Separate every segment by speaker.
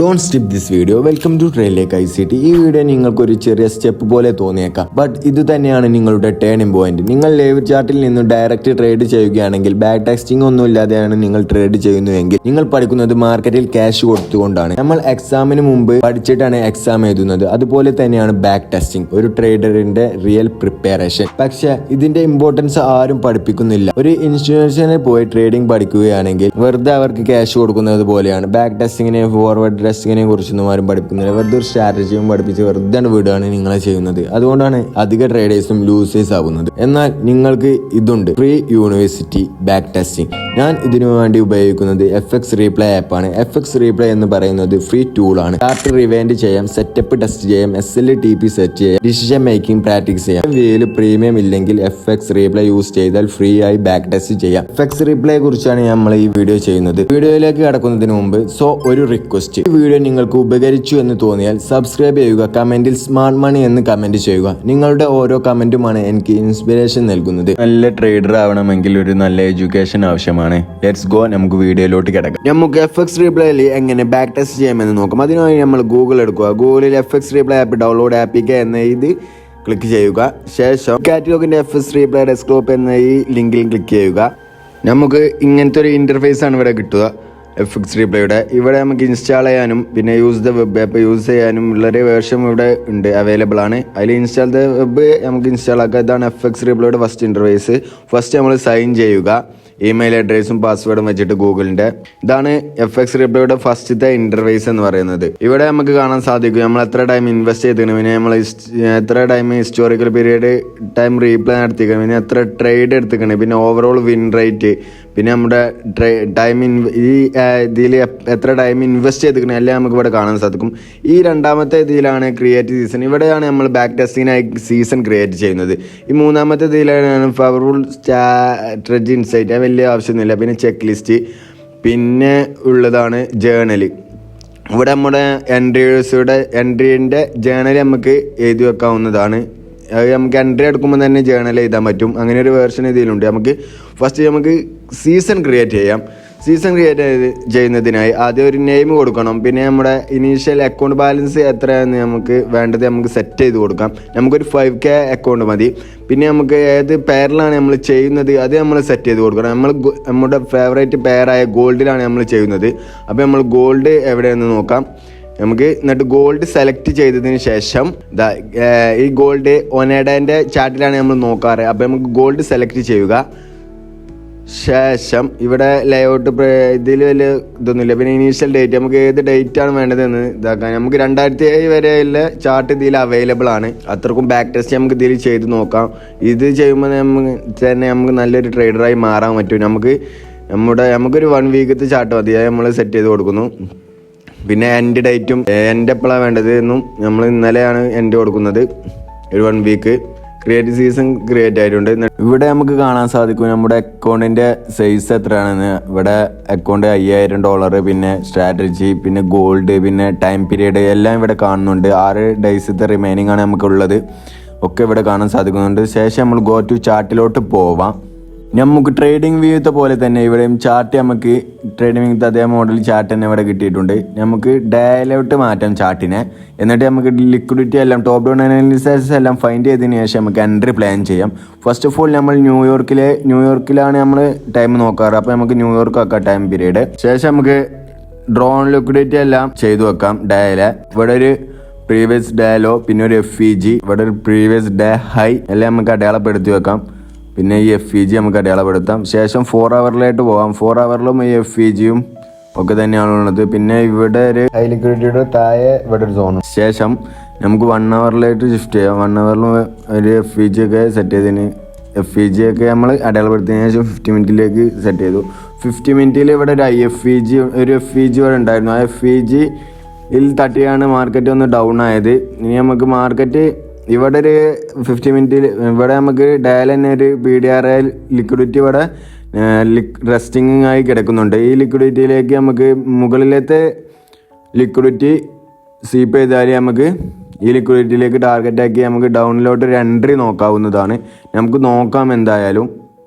Speaker 1: Don't skip this video. Welcome to ട്രെയിനിലേക്ക് ICT. ഈ video നിങ്ങൾക്കൊരു ചെറിയ സ്റ്റെപ്പ് പോലെ തോന്നിയേക്കാം, ബട്ട് ഇത് തന്നെയാണ് നിങ്ങളുടെ ടേണിംഗ് പോയിന്റ്. നിങ്ങൾ ലൈവ് ചാർട്ടിൽ നിന്ന് ഡയറക്റ്റ് ട്രേഡ് ചെയ്യുകയാണെങ്കിൽ ബാക്ക് ടെസ്റ്റിംഗ് ഒന്നും ഇല്ലാതെയാണ് നിങ്ങൾ ട്രേഡ് ചെയ്യുന്നതെങ്കിൽ നിങ്ങൾ പഠിക്കുന്നത് മാർക്കറ്റിൽ ക്യാഷ് കൊടുത്തുകൊണ്ടാണ്. നമ്മൾ എക്സാമിന് മുമ്പ് പഠിച്ചിട്ടാണ് എക്സാം എഴുതുന്നത്. അതുപോലെ തന്നെയാണ് ബാക്ക് ടെസ്റ്റിംഗ്, ഒരു ട്രേഡറിന്റെ റിയൽ പ്രിപ്പറേഷൻ. പക്ഷെ ഇതിന്റെ ഇമ്പോർട്ടൻസ് ആരും പഠിപ്പിക്കുന്നില്ല. ഒരു ഇൻസ്റ്റിറ്റ്യൂഷനിൽ പോയി ട്രേഡിംഗ് പഠിക്കുകയാണെങ്കിൽ വെറുതെ അവർക്ക് ക്യാഷ് കൊടുക്കുന്നത് പോലെയാണ്. ബാക്ക് ടെസ്റ്റിങ്ങിനെ ഫോർവേഡ് ടെസ്റ്റിങ്ങിനെ കുറിച്ചൊന്നും ആരും പഠിപ്പിക്കുന്നില്ല. വെറുതെ ഒരു സ്ട്രാറ്റജിയും പഠിപ്പിച്ച് വെറുതെ വീടാണ് നിങ്ങളെ ചെയ്യുന്നത്. അതുകൊണ്ടാണ് അധിക ട്രേഡേഴ്സും ലൂസേഴ്സ് ആവുന്നത്. എന്നാൽ നിങ്ങൾക്ക് ഇതുണ്ട്, ഫ്രീ യൂണിവേഴ്സിറ്റി ബാക്ക് ടെസ്റ്റിംഗ്. ഞാൻ ഇതിനു വേണ്ടി ഉപയോഗിക്കുന്നത് FX റീപ്ലേ ആപ്പാണ്. FX റീപ്ലേ എന്ന് പറയുന്നത് ഫ്രീ ടൂൾ ആണ്. ചാർട്ട് റിവൈൻഡ് ചെയ്യാം, സെറ്റപ്പ് ടെസ്റ്റ് ചെയ്യാം, SLTP സെറ്റ് ചെയ്യാം, ഡിസിഷൻ മേക്കിംഗ് പ്രാക്ടീസ് ചെയ്യാം. വിയിൽ പ്രീമിയം ഇല്ലെങ്കിൽ FX റീപ്ലേ യൂസ് ചെയ്താൽ ഫ്രീ ആയി ബാക്ക് ടെസ്റ്റ് ചെയ്യാം. FX റീപ്ലേ കുറിച്ചാണ് നമ്മൾ ഈ വീഡിയോ ചെയ്യുന്നത്. വീഡിയോയിലേക്ക് കടക്കുന്നതിന് മുമ്പ് ഒരു റിക്വസ്റ്റ്, ഈ വീഡിയോ നിങ്ങൾക്ക് ഉപകരിച്ചു എന്ന് തോന്നിയാൽ സബ്സ്ക്രൈബ് ചെയ്യുക, കമന്റിൽ സ്മാർട്ട് മണി എന്ന് കമന്റ് ചെയ്യുക. നിങ്ങളുടെ ഓരോ കമന്റുമാണ് എനിക്ക് ഇൻസ്പിറേഷൻ നൽകുന്നത്. നല്ല ട്രേഡർ ആവണമെങ്കിൽ ഒരു നല്ല എഡ്യൂക്കേഷൻ ആവശ്യമാണ്. ലെറ്റ്സ് ഗോ, നമുക്ക് വീഡിയോയിലോട്ട് കിടക്കാം. നമുക്ക് FX റീപ്ലേയിൽ എങ്ങനെ ബാക്ക് ടെസ്റ്റ് ചെയ്യാമെന്ന് നോക്കാം. അതിനായി നമ്മൾ ഗൂഗിൾ എടുക്കുക. ഗൂഗിളിൽ FX റീപ്ലേ ആപ്പ് ഡൗൺലോഡ് ആപ്പിക്ക എന്ന ഇത് ക്ലിക്ക് ചെയ്യുക. ശേഷം കാറ്റലോഗിന്റെ FX റീപ്ലേ ഡെസ്ക്ടോപ്പ് എന്ന ഈ ലിങ്കിൽ ക്ലിക്ക് ചെയ്യുക. നമുക്ക് ഇങ്ങനത്തെ ഒരു ഇന്റർഫേസ് ആണ് ഇവിടെ കിട്ടുക. FX റീപ്ലേയുടെ ഇവിടെ നമുക്ക് ഇൻസ്റ്റാൾ ചെയ്യാനും പിന്നെ use the web app use ചെയ്യാനും ഉള്ളൊരു വേർഷൻ ഇവിടെ ഉണ്ട്, അവൈലബിൾ ആണ്. അതിൽ ഇൻസ്റ്റാൾ ദ വെബ് നമുക്ക് ഇൻസ്റ്റാൾ ആക്കുക. ഇതാണ് FX റീപ്ലേയുടെ ഫസ്റ്റ് ഇന്റർഫേസ്. ഫസ്റ്റ് നമ്മൾ സൈൻ ചെയ്യുക, ഇമെയിൽ അഡ്രസ്സും പാസ്വേഡും വെച്ചിട്ട് ഗൂഗിളിന്റെ. ഇതാണ് FX റീപ്ലേയുടെ ഫസ്റ്റത്തെ ഇന്റർഫേസ് എന്ന് പറയുന്നത്. ഇവിടെ നമുക്ക് കാണാൻ സാധിക്കും നമ്മൾ എത്ര ടൈം ഇൻവെസ്റ്റ് ചെയ്തിരിക്കണം, പിന്നെ നമ്മൾ എത്ര time historical period time replay നടത്തിക്കണം, പിന്നെ എത്ര ട്രേഡ് എടുത്തിക്കണം, പിന്നെ ഓവറോൾ വിൻ റേറ്റ്, പിന്നെ നമ്മുടെ ടൈം ഈ ഇതിൽ എത്ര ടൈം ഇൻവെസ്റ്റ് ചെയ്തിരിക്കണം എല്ലാം നമുക്ക് ഇവിടെ കാണാൻ സാധിക്കും. ഈ രണ്ടാമത്തെ ഇതിലാണ് ക്രിയേറ്റ് സീസൺ. ഇവിടെയാണ് നമ്മൾ ബാക്ക് ടെസ്റ്റിങ്ങിനായി സീസൺ ക്രിയേറ്റ് ചെയ്യുന്നത്. ഈ മൂന്നാമത്തെ ഇതിലാണ് പവർഫുൾ സ്ട്രാറ്റജി ഇൻസൈറ്റ്, വലിയ ആവശ്യമൊന്നുമില്ല. പിന്നെ ചെക്ക് ലിസ്റ്റ്, പിന്നെ ഉള്ളതാണ് ജേണല്. ഇവിടെ നമ്മുടെ എൻട്രീൻ്റെ ജേണൽ നമുക്ക് എഴുതി വെക്കാവുന്നതാണ്. അത് നമുക്ക് എൻട്രി എടുക്കുമ്പോൾ തന്നെ ജേണൽ എഴുതാൻ പറ്റും. അങ്ങനെ ഒരു വേർഷൻ ഇതിലുണ്ട്. നമുക്ക് സീസൺ ക്രിയേറ്റ് ചെയ്യാം. സീസൺ ക്രിയേറ്റ് ചെയ്യുന്നതിനായി ആദ്യം ഒരു നെയിം കൊടുക്കണം. പിന്നെ നമ്മുടെ ഇനീഷ്യൽ അക്കൗണ്ട് ബാലൻസ് എത്രയാണെന്ന് നമുക്ക് വേണ്ടത് നമുക്ക് സെറ്റ് ചെയ്ത് കൊടുക്കാം. നമുക്കൊരു 5K അക്കൗണ്ട് മതി. പിന്നെ നമുക്ക് ഏത് പെയറിലാണ് നമ്മൾ ചെയ്യുന്നത് അത് നമ്മൾ സെറ്റ് ചെയ്ത് കൊടുക്കണം. നമ്മുടെ ഫേവറേറ്റ് പെയറായ ഗോൾഡിലാണ് നമ്മൾ ചെയ്യുന്നത്. അപ്പോൾ നമ്മൾ ഗോൾഡ് എവിടെയെന്ന് നോക്കാം. നമുക്ക് എന്നിട്ട് ഗോൾഡ് സെലക്ട് ചെയ്തതിന് ശേഷം ഈ ഗോൾഡ് ഒനേഡൻ്റെ ചാർട്ടിലാണ് നമ്മൾ നോക്കാറ്. അപ്പോൾ നമുക്ക് ഗോൾഡ് സെലക്ട് ചെയ്യുക. ശേഷം ഇവിടെ ലേഔട്ട് ഇതിൽ വലിയ ഇതൊന്നുമില്ല. പിന്നെ ഇനീഷ്യൽ ഡേറ്റ് നമുക്ക് ഏത് ഡേറ്റ് ആണ് വേണ്ടതെന്ന് ഇതാക്കാൻ. നമുക്ക് 2007 വരെയുള്ള ചാർട്ട് ഇതിൽ അവൈലബിൾ ആണ്. അത്രക്കും ബാക്ക് ടെസ്റ്റ് നമുക്ക് ഇതിൽ ചെയ്ത് നോക്കാം. ഇത് ചെയ്യുമ്പോൾ നമുക്ക് നല്ലൊരു ട്രേഡറായി മാറാൻ പറ്റും. നമുക്കൊരു 1 വീക്കത്തെ ചാർട്ട് മതി, നമ്മൾ സെറ്റ് ചെയ്ത് കൊടുക്കുന്നു. പിന്നെ എൻഡ് ഡേറ്റും എൻഡ് എപ്പോഴാണ് വേണ്ടത് എന്നും നമ്മൾ ഇന്നലെയാണ് എൻഡ് കൊടുക്കുന്നത്. ഒരു 1 വീക്ക് ക്രിയേറ്റ് സീസൺ ക്രിയേറ്റ് ആയിട്ടുണ്ട്. ഇവിടെ നമുക്ക് കാണാൻ സാധിക്കും നമ്മുടെ അക്കൗണ്ടിന്റെ സൈസ് എത്രയാണെന്ന്. ഇവിടെ അക്കൗണ്ട് $5000, പിന്നെ സ്ട്രാറ്റജി, പിന്നെ ഗോൾഡ്, പിന്നെ ടൈം പീരീഡ് എല്ലാം ഇവിടെ കാണുന്നുണ്ട്. 6 ഡേയ്സത്തെ റിമൈനിങ് ആണ് നമുക്കുള്ളത്, ഒക്കെ ഇവിടെ കാണാൻ സാധിക്കുന്നുണ്ട്. ശേഷം നമ്മൾ ഗോ ടു ചാർട്ടിലോട്ട് പോവാം. നമുക്ക് ട്രേഡിംഗ് വ്യൂത്തെ പോലെ തന്നെ ഇവിടെയും ചാർട്ട് നമുക്ക് ട്രേഡിംഗ് അതേ മോഡൽ ചാർട്ട് തന്നെ ഇവിടെ കിട്ടിയിട്ടുണ്ട്. നമുക്ക് ഡേയിലോട്ട് മാറ്റാം ചാർട്ടിനെ. എന്നിട്ട് നമുക്ക് ലിക്വിഡിറ്റി എല്ലാം ടോപ്പ് ഡൗൺ അനാലിസിസ് എല്ലാം ഫൈൻഡ് ചെയ്തതിന് ശേഷം നമുക്ക് എൻട്രി പ്ലാൻ ചെയ്യാം. ഫസ്റ്റ് ഓഫ് ഓൾ നമ്മൾ ന്യൂയോർക്കിലാണ് നമ്മൾ ടൈം നോക്കാറ്. അപ്പോൾ നമുക്ക് ന്യൂയോർക്ക് ആക്കാം ടൈം പീരീഡ്. ശേഷം നമുക്ക് ഡ്രോൺ ലിക്വിഡിറ്റി എല്ലാം ചെയ്തു വെക്കാം. ഡേയിലെ ഇവിടെ ഒരു പ്രീവിയസ് ഡേയിലോ പിന്നെ ഒരു FEG, ഇവിടെ ഒരു പ്രീവിയസ് ഡേ ഹൈ എല്ലാം നമുക്ക് അടയാളപ്പെടുത്തി വെക്കാം. പിന്നെ ഈ FEG നമുക്ക് അടയാളപ്പെടുത്താം. ശേഷം 4 ഹവറിലായിട്ട് പോകാം. 4 ഹവറിലും ഈ FEGയും ഒക്കെ തന്നെയാണുള്ളത്. പിന്നെ ഇവിടെ ഒരു ഹൈ ലിക്വിഡിറ്റിയുടെ താഴെ ഇവിടെ ഒരു സോണും. ശേഷം നമുക്ക് 1 ഹവറിലായിട്ട് ഷിഫ്റ്റ് ചെയ്യാം. 1 ഹവറിലും ഒരു FEG ഒക്കെ സെറ്റ് ചെയ്തതിന് FEG ഒക്കെ നമ്മൾ അടയാളപ്പെടുത്തിയതിനു ശേഷം 50 മിനിറ്റിലേക്ക് സെറ്റ് ചെയ്തു. 50 മിനിറ്റിൽ ഇവിടെ ഒരു FEG ഇവിടെ ഉണ്ടായിരുന്നു. ആ FEGയിൽ തട്ടിയാണ് മാർക്കറ്റ് ഒന്ന് ഡൗൺ ആയത്. ഇനി നമുക്ക് മാർക്കറ്റ് ഇവിടെ ഒരു 50 മിനിറ്റിൽ ഇവിടെ നമുക്ക് ഡയൽ തന്നെ ഒരു PDRI ലിക്വിഡിറ്റി ഇവിടെ റെസ്റ്റിംഗ് ആയി കിടക്കുന്നുണ്ട്. ഈ ലിക്വിഡിറ്റിയിലേക്ക് നമുക്ക് മുകളിലത്തെ ലിക്വിഡിറ്റി സ്വീപ്പ് ചെയ്താൽ നമുക്ക് ഈ ലിക്വിഡിറ്റിയിലേക്ക് ടാർഗറ്റാക്കി നമുക്ക് ഡൗണിലോട്ട് ഒരു എൻട്രി നോക്കാവുന്നതാണ്. നമുക്ക് നോക്കാം എന്തായാലും.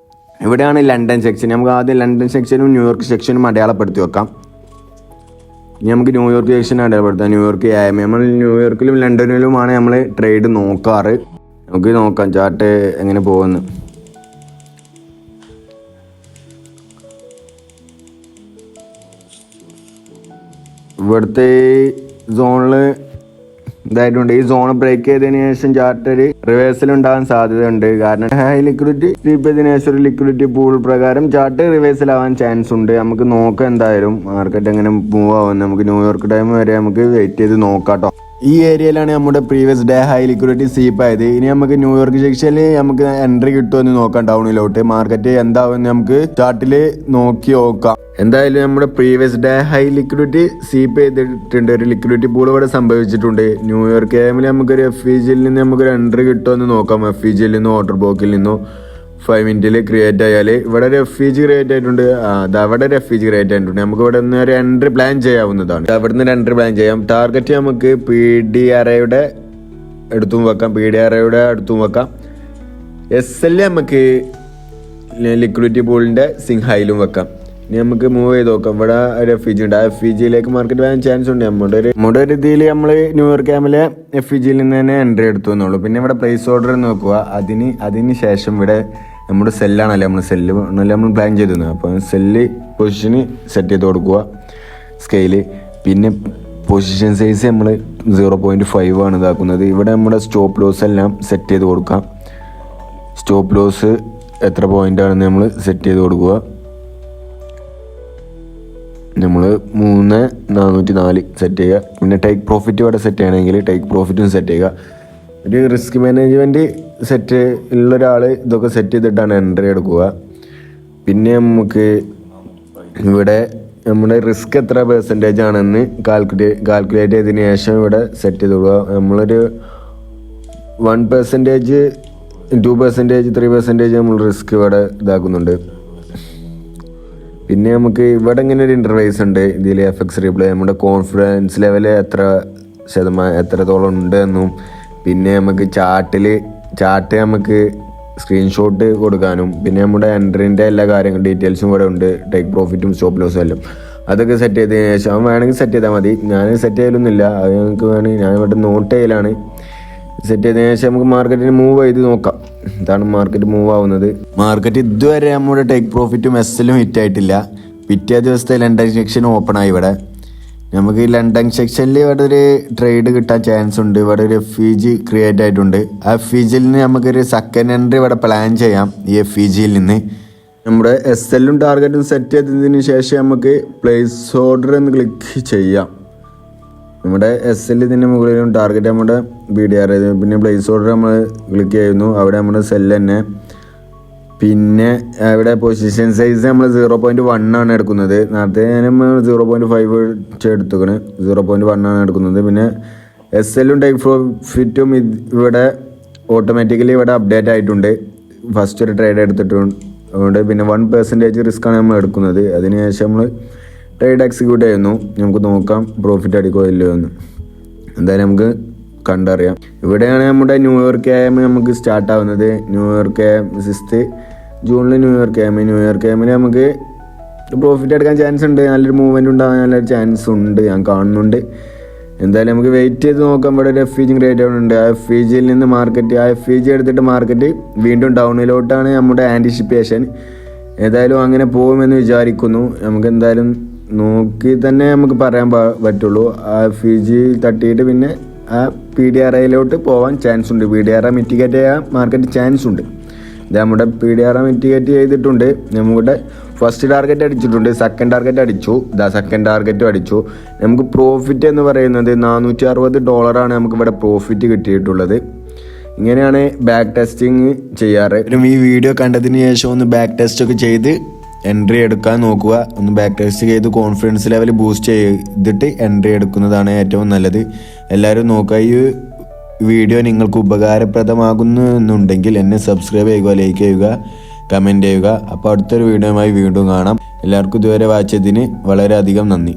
Speaker 1: ഇവിടെയാണ് ലണ്ടൻ സെക്ഷൻ. നമുക്ക് ആദ്യം ലണ്ടൻ സെക്ഷനും ന്യൂയോർക്ക് സെക്ഷനും അടയാളപ്പെടുത്തി വെക്കാം. ഇനി നമുക്ക് ന്യൂയോർക്ക് ജംഗ്ഷൻ അടയാളപ്പെടുത്താം. ന്യൂയോർക്ക് നമ്മൾ ന്യൂയോർക്കിലും ലണ്ടനിലുമാണ് നമ്മൾ ട്രേഡ് നോക്കാറ്. നമുക്ക് നോക്കാം ചാർട്ട് എങ്ങനെ പോകുന്നു. ഇവിടുത്തെ സോണിൽ ഇതായിട്ടുണ്ട്. ഈ സോൺ ബ്രേക്ക് ചെയ്തതിനു ശേഷം ചാർട്ട് റിവേഴ്സൽ ഉണ്ടാകാൻ സാധ്യതയുണ്ട്. കാരണം ഹൈ ലിക്വിഡിറ്റി സ്ലീപ്പ് ചെയ്തതിനു ശേഷം ഒരു ലിക്വിഡിറ്റി പൂൾ പ്രകാരം ചാർട്ട് റിവേഴ്സൽ ആവാൻ ചാൻസ് ഉണ്ട്. നമുക്ക് നോക്കാം എന്തായാലും മാർക്കറ്റ് എങ്ങനെ മൂവ് ആവുന്നത്. നമുക്ക് ന്യൂയോർക്ക് ടൈം വരെ നമുക്ക് വെയിറ്റ് ചെയ്ത് നോക്കാം കേട്ടോ. ഈ ഏരിയയിലാണ് നമ്മുടെ previous day high liquidity sweep ആയത്. ഇനി നമുക്ക് ന്യൂയോർക്ക് ജംഗ്ഷനിൽ നമുക്ക് എൻട്രി കിട്ടുമെന്ന് നോക്കാം. ടൗണിലോട്ട് മാർക്കറ്റ് എന്താവുമെന്ന് നമുക്ക് ചാർട്ടിൽ നോക്കി നോക്കാം. എന്തായാലും നമ്മുടെ previous day high liquidity sweep ചെയ്തിട്ടുണ്ട്. ഒരു ലിക്വിഡിറ്റി പൂൾ ഇവിടെ സംഭവിച്ചിട്ടുണ്ട്. ന്യൂയോർക്ക് എമ്മിൽ നമുക്കൊരു FEGയിൽ നിന്ന് നമുക്കൊരു എൻട്രി കിട്ടുമെന്ന് നോക്കാം. FEGയിൽ നിന്നോ ഓർഡർ ബ്ലോക്കിൽ നിന്നോ 5 മിനിറ്റിൽ ക്രിയേറ്റ് ആയാൽ ഇവിടെ ഒരു FEG ക്രിയേറ്റ് ആയിട്ടുണ്ട്. അവിടെ ഒരു FEG ക്രിയേറ്റ് ആയിട്ടുണ്ട്. നമുക്ക് ഇവിടെ നിന്ന് ഒരു എൻട്രി പ്ലാൻ ചെയ്യാവുന്നതാണ്. അവിടെ നിന്ന് ഒരു എൻട്രി പ്ലാൻ ചെയ്യാം. ടാർഗറ്റ് നമുക്ക് PDRAയുടെ അടുത്തും വെക്കാം, PDRAയുടെ അടുത്തും വെക്കാം. SL നമുക്ക് ലിക്വിഡിറ്റി പൂളിൻ്റെ സിങ് ഹൈയിലും വെക്കാം. ഇനി നമുക്ക് മൂവ് ചെയ്ത് നോക്കാം. ഇവിടെ ഒരു FEG ഉണ്ട്. ആ FEGയിലേക്ക് മാർക്കറ്റ് വരാൻ ചാൻസ് ഉണ്ട്. നമ്മുടെ ഒരു ഇതിൽ നമ്മൾ ന്യൂയോർക്ക് ക്യാമിലെ FEGയിൽ നിന്ന് തന്നെ എൻട്രി എടുത്തു എന്നുള്ളൂ. പിന്നെ ഇവിടെ പ്ലേസ് ഓർഡർ നോക്കുക. അതിന് ശേഷം ഇവിടെ നമ്മുടെ സെല്ലാണല്ലേ, നമ്മൾ പ്ലാൻ ചെയ്തിരുന്നത്. അപ്പോൾ സെല്ല് പൊസിഷന് സെറ്റ് ചെയ്ത് കൊടുക്കുക സ്കെയില്. പിന്നെ പൊസിഷൻ സൈസ് നമ്മൾ 0.5 ആണ് ഇതാക്കുന്നത്. ഇവിടെ നമ്മുടെ സ്റ്റോപ്പ് ലോസ് എല്ലാം സെറ്റ് ചെയ്ത് കൊടുക്കാം. സ്റ്റോപ്പ് ലോസ് എത്ര പോയിന്റ് ആണെന്ന് നമ്മൾ സെറ്റ് ചെയ്ത് കൊടുക്കുക. നമ്മൾ 3,404 സെറ്റ് ചെയ്യുക. പിന്നെ ടേക്ക് പ്രോഫിറ്റ് ഇവിടെ സെറ്റ് ചെയ്യണമെങ്കിൽ ടേക്ക് പ്രോഫിറ്റും സെറ്റ് ചെയ്യുക. ഒരു റിസ്ക് മാനേജ്മെൻറ്റ് സെറ്റ് ഉള്ള ഒരാൾ ഇതൊക്കെ സെറ്റ് ചെയ്തിട്ടാണ് എൻട്രി എടുക്കുക. പിന്നെ നമുക്ക് ഇവിടെ നമ്മുടെ റിസ്ക് എത്ര പെർസെൻറ്റേജ് ആണെന്ന് കാൽക്കുലേറ്റ് ചെയ്തതിന് ശേഷം ഇവിടെ സെറ്റ് ചെയ്ത് കൊടുക്കുക. നമ്മളൊരു 1%, 2%, 3% നമ്മൾ റിസ്ക് ഇവിടെ ഇതാക്കുന്നുണ്ട്. പിന്നെ നമുക്ക് ഇവിടെ ഇങ്ങനെ ഒരു ഇൻ്റർവൈസ് ഉണ്ട്. ഇതിൽ FX റീപ്ലേ നമ്മുടെ കോൺഫിഡൻസ് ലെവൽ എത്രത്തോളം ഉണ്ട് എന്നും, പിന്നെ നമുക്ക് ചാർട്ട് നമുക്ക് സ്ക്രീൻഷോട്ട് കൊടുക്കാനും, പിന്നെ നമ്മുടെ എൻട്രീൻ്റെ എല്ലാ കാര്യങ്ങളും ഡീറ്റെയിൽസും കൂടെ ഉണ്ട്. ടേക്ക് പ്രോഫിറ്റും സ്റ്റോപ്പ് ലോസും എല്ലാം അതൊക്കെ സെറ്റ് ചെയ്തതിന് ശേഷം വേണമെങ്കിൽ സെറ്റ് ചെയ്താൽ മതി. ഞാൻ സെറ്റ് ചെയ്യലൊന്നുമില്ല. അത് ഞങ്ങൾക്ക് വേണമെങ്കിൽ ഞാൻ ഇവിടെ നോട്ട് ചെയ്യലാണ്. സെറ്റ് ചെയ്തതിന് ശേഷം നമുക്ക് മാർക്കറ്റിന് മൂവ് ചെയ്ത് നോക്കാം. ഇതാണ് മാർക്കറ്റ് മൂവ് ആവുന്നത്. മാർക്കറ്റ് ഇതുവരെ നമ്മുടെ ടേക്ക് പ്രോഫിറ്റും SLും ഹിറ്റ് ആയിട്ടില്ല. പിറ്റേ ദിവസത്തെ ലണ്ടൻ സെക്ഷൻ ഓപ്പൺ ആയി. ഇവിടെ നമുക്ക് ഈ ലണ്ടൻ സെക്ഷനിൽ ഇവിടെ ഒരു ട്രേഡ് കിട്ടാൻ ചാൻസ് ഉണ്ട്. ഇവിടെ ഒരു FEG ക്രിയേറ്റ് ആയിട്ടുണ്ട്. ആ FEGയിൽ നിന്ന് നമുക്കൊരു സെക്കൻഡ് എൻട്രി ഇവിടെ പ്ലാൻ ചെയ്യാം. ഈ FEGയിൽ നിന്ന് നമ്മുടെ SLും ടാർഗറ്റും സെറ്റ് ചെയ്തതിന് ശേഷം നമുക്ക് പ്ലേസ് ഓർഡർ എന്ന് ക്ലിക്ക് ചെയ്യാം. നമ്മുടെ SL ഇതിൻ്റെ മുകളിലും ടാർഗറ്റ് നമ്മുടെ PDR, പിന്നെ പ്ലേസ് ഓർഡർ നമ്മൾ ക്ലിക്ക് ചെയ്യുന്നു. അവിടെ നമ്മുടെ സെല്ല് തന്നെ. പിന്നെ ഇവിടെ പൊസിഷൻ സൈസ് നമ്മൾ 0.1 ആണ് എടുക്കുന്നത്. നേരത്തെ നമ്മൾ 0.5 എടുത്തുക്കണ്. 0.1 ആണ് എടുക്കുന്നത്. പിന്നെ SLും ടേക്ക് പ്രോഫിറ്റും ഇവിടെ ഓട്ടോമാറ്റിക്കലി ഇവിടെ അപ്ഡേറ്റ് ആയിട്ടുണ്ട്. ഫസ്റ്റ് ഒരു ട്രേഡ് എടുത്തിട്ടുണ്ട്. പിന്നെ 1% റിസ്ക് ആണ് നമ്മൾ എടുക്കുന്നത്. അതിനുശേഷം നമ്മൾ ട്രേഡ് എക്സിക്യൂട്ട് ചെയ്യുന്നു. നമുക്ക് നോക്കാം പ്രോഫിറ്റ് അടിക്കോ ഇല്ലയോ എന്ന്. എന്തായാലും നമുക്ക് കണ്ടറിയാം. ഇവിടെയാണ് നമ്മുടെ ന്യൂയോർക്ക് AM നമുക്ക് സ്റ്റാർട്ട് ആവുന്നത്. ന്യൂയോർക്ക് AM 6 ജൂണിൽ ന്യൂയോർക്ക് AMൽ നമുക്ക് പ്രോഫിറ്റ് എടുക്കാൻ ചാൻസ് ഉണ്ട്. നല്ലൊരു മൂവ്മെൻറ്റ് ഉണ്ടാകാൻ നല്ലൊരു ചാൻസ് ഉണ്ട്, ഞാൻ കാണുന്നുണ്ട്. എന്തായാലും നമുക്ക് വെയിറ്റ് ചെയ്ത് നോക്കാം. ഇവിടെ ഒരു FEG ക്രിയേറ്റ് ആവുന്നുണ്ട്. ആ FEGയിൽ നിന്ന് FEG എടുത്തിട്ട് മാർക്കറ്റ് വീണ്ടും ഡൗണിലോട്ടാണ് നമ്മുടെ ആൻറ്റിസിപ്പേഷൻ. ഏതായാലും അങ്ങനെ പോകുമെന്ന് വിചാരിക്കുന്നു. നമുക്ക് എന്തായാലും നോക്കി തന്നെ നമുക്ക് പറയാൻ പറ്റുള്ളൂ. ആ FEG തട്ടിയിട്ട് പിന്നെ ആ PDRAയിലോട്ട് പോകാൻ ചാൻസ് ഉണ്ട്. PDRA മിറ്റിഗേറ്റ് ചെയ്യാൻ മാർക്കറ്റ് ചാൻസ് ഉണ്ട്. ഇത് നമ്മുടെ PDRA മിറ്റിഗേറ്റ് ചെയ്തിട്ടുണ്ട്. നമ്മുടെ ഫസ്റ്റ് ടാർഗറ്റ് അടിച്ചിട്ടുണ്ട്. സെക്കൻഡ് ടാർഗറ്റ് അടിച്ചു. സെക്കൻഡ് ടാർഗറ്റും അടിച്ചു. നമുക്ക് പ്രോഫിറ്റ് എന്ന് പറയുന്നത് $460 നമുക്ക് ഇവിടെ പ്രോഫിറ്റ് കിട്ടിയിട്ടുള്ളത്. ഇങ്ങനെയാണ് ബാക്ക് ടെസ്റ്റിങ് ചെയ്യാറ്. ഈ വീഡിയോ കണ്ടതിന് ശേഷം ഒന്ന് ബാക്ക് ടെസ്റ്റ് ഒക്കെ ചെയ്ത് എൻട്രി എടുക്കാൻ നോക്കുക. ഒന്ന് ബാക്ക് ടെസ്റ്റ് ചെയ്ത് കോൺഫിഡൻസ് ലെവൽ ബൂസ്റ്റ് ചെയ്തിട്ട് എൻട്രി എടുക്കുന്നതാണ് ഏറ്റവും നല്ലത്. എല്ലാവരും നോക്കുക. ഈ വീഡിയോ നിങ്ങൾക്ക് ഉപകാരപ്രദമാകുന്നു എന്നുണ്ടെങ്കിൽ എന്നെ സബ്സ്ക്രൈബ് ചെയ്യുക, ലൈക്ക് ചെയ്യുക, കമൻറ്റ് ചെയ്യുക. അപ്പോൾ അടുത്തൊരു വീഡിയോയുമായി വീണ്ടും കാണാം. എല്ലാവർക്കും ഇതുവരെ വായിച്ചതിന് വളരെയധികം നന്ദി.